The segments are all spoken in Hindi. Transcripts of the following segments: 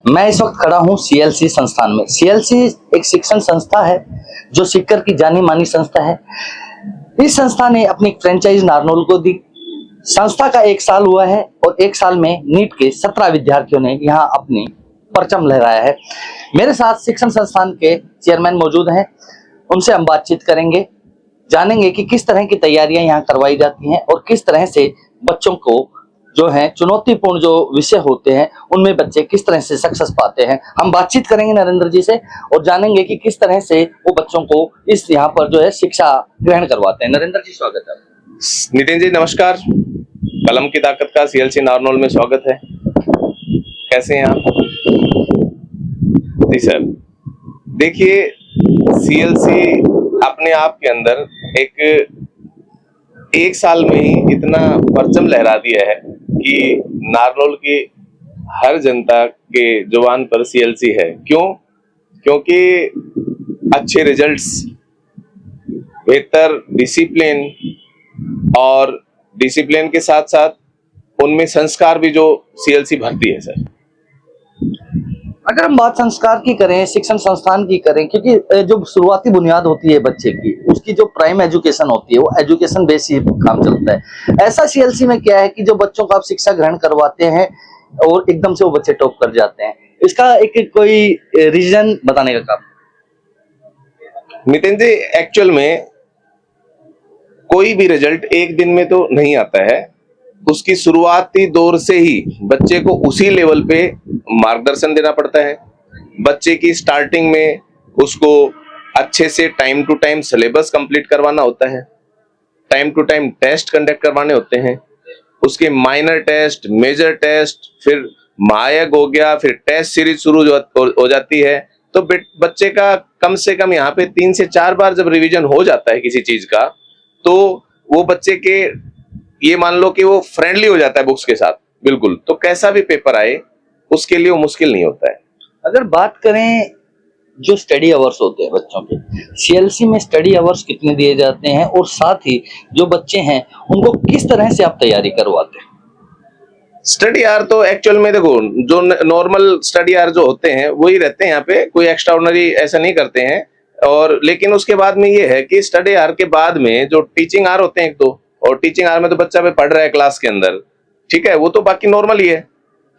मैं इस वक्त खड़ा हूँ सीएलसी संस्थान में। सीएलसी एक शिक्षण संस्था है जो सीकर की जानी मानी संस्था है। इस संस्था ने अपनी फ्रेंचाइज नारनौल को दी। संस्था का 1 साल हुआ है और 1 साल में नीट के 17 विद्यार्थियों ने यहाँ अपनी परचम लहराया है। मेरे साथ शिक्षण संस्थान के चेयरमैन मौजूद हैं, उनसे हम बातचीत करेंगे, जानेंगे कि किस तरह की तैयारियां यहाँ करवाई जाती हैं और किस तरह से बच्चों को जो है चुनौतीपूर्ण जो विषय होते हैं उनमें बच्चे किस तरह से सक्सेस पाते हैं। हम बातचीत करेंगे नरेंद्र जी से और जानेंगे कि किस तरह से वो बच्चों को इस यहाँ पर जो है शिक्षा ग्रहण करवाते हैं। नरेंद्र जी स्वागत है। नितिन जी नमस्कार। कलम की ताकत का सीएलसी नारनौल में स्वागत है। कैसे हैं आप? जी सर, देखिए सीएलसी अपने आप के अंदर एक साल में ही इतना परचम लहरा दिया है कि नारनौल की हर जनता के जुबान पर सीएलसी है। क्यों? क्योंकि अच्छे रिजल्ट्स, बेहतर डिसिप्लिन और डिसिप्लिन के साथ साथ उनमें संस्कार भी जो सीएलसी भरती है सर। अगर हम बात संस्कार की करें, शिक्षण संस्थान की करें, क्योंकि जो शुरुआती बुनियाद होती है बच्चे की, उसकी जो प्राइम एजुकेशन होती है वो एजुकेशन बेस ही काम चलता है। ऐसा सीएलसी में क्या है कि जो बच्चों को आप शिक्षा ग्रहण करवाते हैं और एकदम से वो बच्चे टॉप कर जाते हैं, इसका एक कोई रीजन बताने का काम? नितिन जी, एक्चुअल में कोई भी रिजल्ट एक दिन में तो नहीं आता है। उसकी शुरुआती दौर से ही बच्चे को उसी लेवल पे मार्गदर्शन देना पड़ता है। बच्चे की स्टार्टिंग में उसको अच्छे से time to time syllabus complete करवाना होता है, time to time test conduct करवाने होते हैं। उसके माइनर टेस्ट, मेजर टेस्ट, फिर महायक हो गया, फिर टेस्ट सीरीज शुरू हो जाती है। तो बच्चे का कम से कम यहाँ पे 3 से 4 बार जब रिवीजन हो जाता है किसी चीज का, तो वो बच्चे के ये मान लो कि वो फ्रेंडली हो जाता है बुक्स के साथ बिल्कुल। तो कैसा भी पेपर आए उसके लिए वो मुश्किल नहीं होता है। अगर बात करें जो स्टडी आवर्स होते हैं बच्चों के, सीएलसी में स्टडी आवर्स कितने दिए जाते हैं और साथ ही जो बच्चे हैं उनको किस तरह से आप तैयारी करवाते हैं? स्टडी आवर तो एक्चुअल में देखो, जो नॉर्मल स्टडी आवर जो होते हैं वही रहते हैं यहाँ पे, कोई एक्स्ट्राऑर्डिनरी ऐसा नहीं करते हैं। और लेकिन उसके बाद में ये है कि स्टडी आवर के बाद में जो टीचिंग आवर होते हैं एक दो, और टीचिंग आवर में तो बच्चा पे पढ़ रहा है क्लास के अंदर, ठीक है, वो तो बाकी नॉर्मल ही है,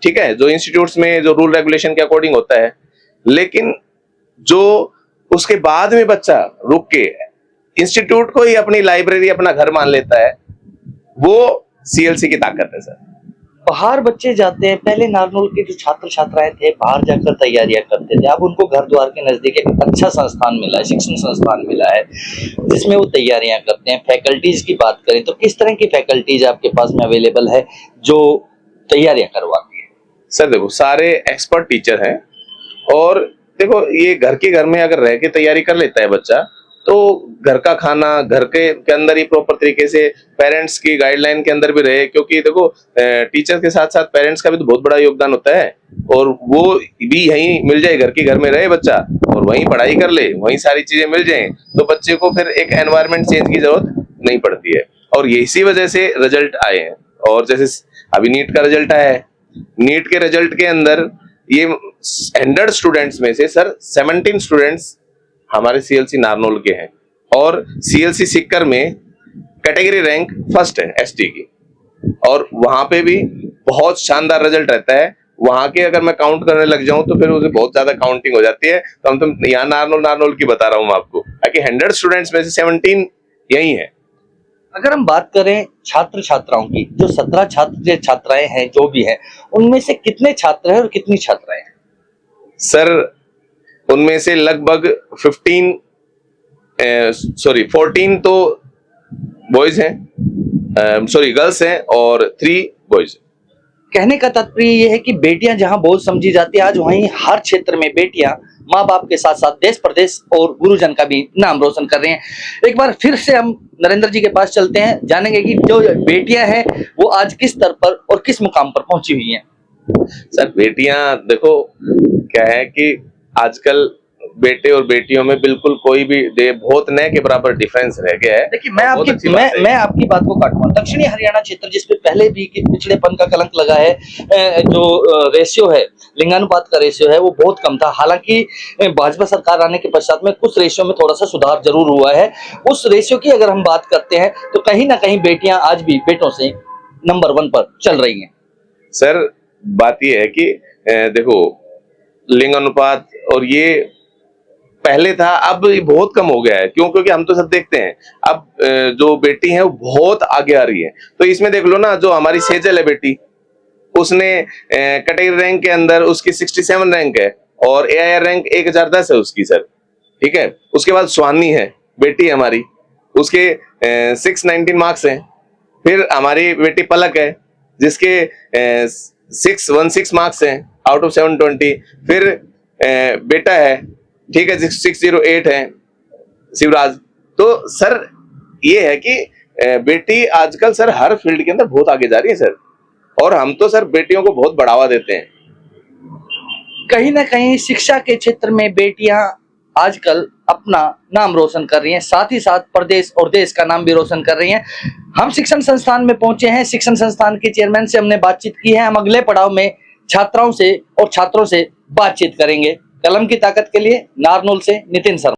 ठीक है, जो इंस्टीट्यूट्स में जो रूल रेगुलेशन के अकॉर्डिंग होता है। लेकिन जो उसके बाद में बच्चा रुक के इंस्टीट्यूट को ही अपनी लाइब्रेरी, अपना घर मान लेता है, वो सीएलसी की ताकत है सर। बाहर बच्चे जाते हैं, पहले नारनौल के जो छात्र छात्राएं थे बाहर जाकर तैयारियां करते थे, अब उनको घर द्वार के नजदीक एक अच्छा संस्थान मिला है, शिक्षण संस्थान मिला है जिसमें वो तैयारियां करते हैं। फैकल्टीज की बात करें तो किस तरह की फैकल्टीज आपके पास में अवेलेबल है जो तैयारियां करवाती है? सर देखो, सारे एक्सपर्ट टीचर हैं। और देखो, ये घर में अगर रह के तैयारी कर लेता है बच्चा, तो घर का खाना घर के अंदर ही प्रॉपर तरीके से पेरेंट्स की गाइडलाइन के अंदर भी रहे। क्योंकि देखो, टीचर के साथ साथ पेरेंट्स का भी तो बहुत बड़ा योगदान होता है, और वो भी यहीं मिल जाए, घर में रहे बच्चा और वहीं पढ़ाई कर ले, वहीं सारी चीजें मिल जाएं, तो बच्चे को फिर एक एनवायरनमेंट चेंज की जरूरत नहीं पड़ती है। और इसी वजह से रिजल्ट आए हैं। और जैसे अभी नीट का रिजल्ट आया है, नीट के रिजल्ट के अंदर ये 100 स्टूडेंट्स में से सर 17 स्टूडेंट्स हमारे सीएलसी नारनौल के हैं। और सीएलसी सीकर में कैटेगरी रैंक फर्स्ट है एसटी की, और वहां पे भी बहुत शानदार रिजल्ट रहता है। वहां के अगर मैं काउंट करने लग जाऊं तो फिर उसे बहुत ज्यादा काउंटिंग हो जाती है। तो हम तो यहाँ नारनौल की बता रहा हूँ आपको, ताकि 100 स्टूडेंट्स में से 17 यही है। अगर हम बात करें छात्र छात्राओं की, जो 17 छात्र छात्राएं हैं जो भी हैं, उनमें से कितने छात्र हैं और कितनी छात्राएं हैं? सर उनमें से लगभग 14 तो बॉयज हैं, गर्ल्स हैं, और 3 बॉयज। कहने का तात्पर्य यह है कि बेटियां जहां बोझ समझी जाती है, आज वहीं हर क्षेत्र में बेटियां माँ बाप के साथ साथ देश प्रदेश और गुरुजन का भी नाम रोशन कर रहे हैं। एक बार फिर से हम नरेंद्र जी के पास चलते हैं, जानेंगे कि जो बेटियां हैं वो आज किस स्तर पर और किस मुकाम पर पहुंची हुई हैं। सर बेटियां देखो, क्या है कि आजकल बेटे और बेटियों में बिल्कुल कोई भी बहुत न के बराबर डिफरेंस रह गया है। देखिए मैं बहुत अच्छी आपकी बात है। मैं आपकी बात को काटूंगा। दक्षिणी हरियाणा क्षेत्र जिसपे पहले भी कि पिछड़ेपन का कलंक लगा है, जो रेशियो है, लिंगानुपात का रेशियो है, वो बहुत कम था। हालांकि भाजपा सरकार आने के पश्चात में कुछ रेशियो में थोड़ा सा सुधार जरूर हुआ है। उस रेशियो की अगर हम बात करते हैं तो कहीं ना कहीं बेटियां आज भी बेटों से नंबर 1 पर चल रही हैं। सर बात ये है कि देखो लिंग अनुपात और ये पहले था, अब ये बहुत कम हो गया है। क्यों? क्योंकि हम तो सब देखते हैं अब जो बेटी है वो बहुत आगे आ रही है। तो इसमें देख लो ना, जो हमारी सेजल है बेटी, उसने कैटेगरी रैंक के अंदर उसकी 67 रैंक है और AIR रैंक 1010 है उसकी सर, ठीक है। उसके बाद स्वानी है बेटी हमारी, उसके 619 मार्क्स हैं। फिर हमारी बेटी पलक है जिसके 616 मार्क्स हैं आउट ऑफ 720। फिर बेटा है, ठीक है, 608 है शिवराज। तो सर ये है कि बेटी आजकल सर हर फील्ड के अंदर बहुत आगे जा रही है सर, और हम तो सर बेटियों को बहुत बढ़ावा देते हैं। कहीं ना कहीं शिक्षा के क्षेत्र में बेटियां आजकल अपना नाम रोशन कर रही हैं, साथ ही साथ प्रदेश और देश का नाम भी रोशन कर रही हैं। हम शिक्षण संस्थान में पहुंचे हैं, शिक्षण संस्थान के चेयरमैन से हमने बातचीत की है। हम अगले पड़ाव में छात्राओं से और छात्रों से बातचीत करेंगे। कलम की ताकत के लिए नारनौल से नितिन शर्मा।